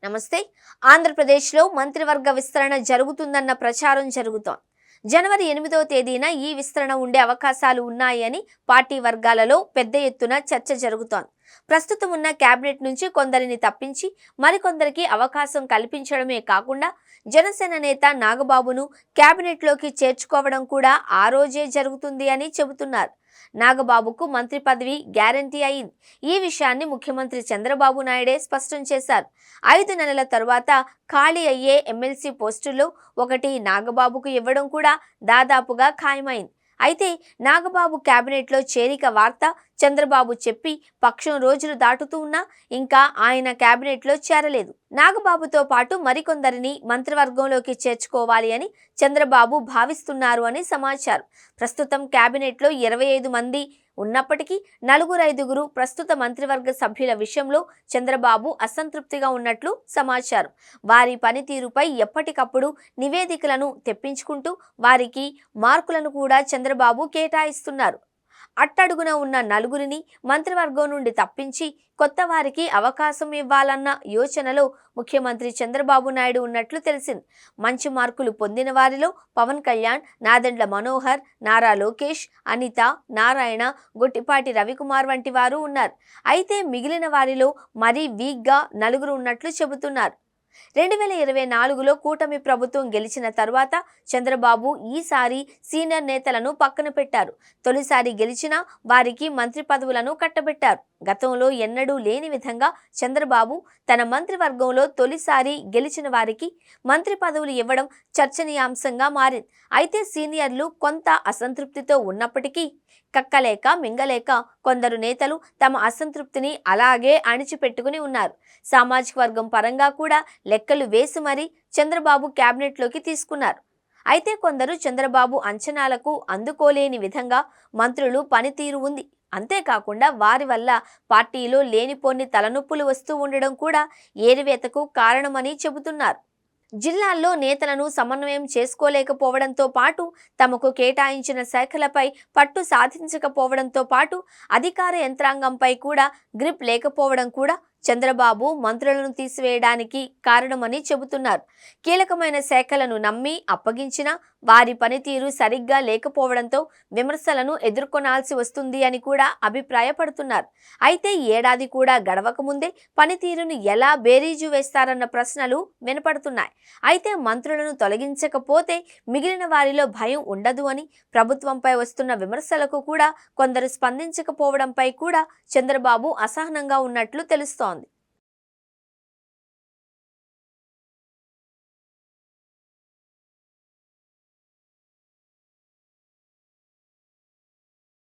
నమస్తే. ఆంధ్రప్రదేశ్లో మంత్రివర్గ విస్తరణ జరుగుతుందన్న ప్రచారం జరుగుతోంది. జనవరి 8వ తేదీన ఈ విస్తరణ ఉండే అవకాశాలు ఉన్నాయని పార్టీ వర్గాలలో పెద్ద ఎత్తున చర్చ జరుగుతోంది. ప్రస్తుతం ఉన్న కేబినెట్ నుంచి కొందరిని తప్పించి మరికొందరికి అవకాశం కల్పించడమే కాకుండా జనసేన నేత నాగబాబును కేబినెట్లోకి చేర్చుకోవడం కూడా ఆ రోజే జరుగుతుంది అని చెబుతున్నారు. నాగబాబుకు మంత్రి పదవి గ్యారంటీ అయింది. ఈ విషయాన్ని ముఖ్యమంత్రి చంద్రబాబు నాయుడే స్పష్టం చేశారు. 5 నెలల తరువాత ఖాళీ అయ్యే ఎమ్మెల్సీ పోస్టుల్లో ఒకటి నాగబాబుకు ఇవ్వడం కూడా దాదాపుగా ఖాయమైంది. అయితే నాగబాబు కేబినెట్లో చేరిక వార్త చంద్రబాబు చెప్పి పక్షం రోజులు దాటుతూ ఉన్నా ఇంకా ఆయన కేబినెట్లో చేరలేదు. నాగబాబుతో పాటు మరికొందరిని మంత్రివర్గంలోకి చేర్చుకోవాలి అని చంద్రబాబు భావిస్తున్నారు అని సమాచారం. ప్రస్తుతం కేబినెట్లో 25 మంది ఉన్నప్పటికీ 4-5 ప్రస్తుత మంత్రివర్గ సభ్యుల విషయంలో చంద్రబాబు అసంతృప్తిగా ఉన్నట్లు సమాచారం. వారి పనితీరుపై ఎప్పటికప్పుడు నివేదికలను తెప్పించుకుంటూ వారికి మార్కులను కూడా చంద్రబాబు కేటాయిస్తున్నారు. అట్టడుగున ఉన్న 4 మంత్రివర్గం నుండి తప్పించి కొత్త వారికి అవకాశం ఇవ్వాలన్న యోచనలో ముఖ్యమంత్రి చంద్రబాబు నాయుడు ఉన్నట్లు తెలిసింది. మంచి మార్కులు పొందిన వారిలో పవన్ కళ్యాణ్, నాదెండ్ల మనోహర్, నారా లోకేష్, అనిత, నారాయణ, గొట్టిపాటి రవికుమార్ వంటి వారు ఉన్నారు. అయితే మిగిలిన వారిలో మరీ వీక్గా 4 ఉన్నట్లు చెబుతున్నారు. 2024లో కూటమి ప్రభుత్వం గెలిచిన తర్వాత చంద్రబాబు ఈసారి సీనియర్ నేతలను పక్కన పెట్టారు. తొలిసారి గెలిచిన వారికి మంత్రి పదవులను కట్టబెట్టారు. గతంలో ఎన్నడూ లేని విధంగా చంద్రబాబు తన మంత్రివర్గంలో తొలిసారి గెలిచిన వారికి మంత్రి పదవులు ఇవ్వడం చర్చనీయాంశంగా మారింది. అయితే సీనియర్లు కొంత అసంతృప్తితో ఉన్నప్పటికీ కక్కలేక మింగలేక కొందరు నేతలు తమ అసంతృప్తిని అలాగే అణిచిపెట్టుకుని ఉన్నారు. సామాజిక వర్గం పరంగా కూడా లెక్కలు వేసి మరీ చంద్రబాబు కేబినెట్లోకి తీసుకున్నారు. అయితే కొందరు చంద్రబాబు అంచనాలకు అందుకోలేని విధంగా మంత్రులు పనితీరు ఉంది. అంతేకాకుండా వారి వల్ల పార్టీలో లేనిపోని తలనొప్పులు వస్తూ ఉండడం కూడా ఏరివేతకు కారణమని చెబుతున్నారు. జిల్లాల్లో నేతలను సమన్వయం చేసుకోలేకపోవడంతో పాటు తమకు కేటాయించిన శాఖలపై పట్టు సాధించకపోవడంతో పాటు అధికార యంత్రాంగంపై కూడా గ్రిప్ లేకపోవడం కూడా చంద్రబాబు మంత్రులను తీసివేయడానికి కారణమని చెబుతున్నారు. కీలకమైన శాఖలను నమ్మి అప్పగించిన వారి పనితీరు సరిగ్గా లేకపోవడంతో విమర్శలను ఎదుర్కొనాల్సి వస్తుంది అని కూడా అభిప్రాయపడుతున్నారు. అయితే ఏడాది కూడా గడవక ముందే పనితీరును ఎలా బేరీజు వేస్తారన్న ప్రశ్నలు వినపడుతున్నాయి. అయితే మంత్రులను తొలగించకపోతే మిగిలిన వారిలో భయం ఉండదు అని, ప్రభుత్వంపై వస్తున్న విమర్శలకు కూడా కొందరు స్పందించకపోవడంపై కూడా చంద్రబాబు అసహనంగా ఉన్నట్లు తెలుస్తోంది.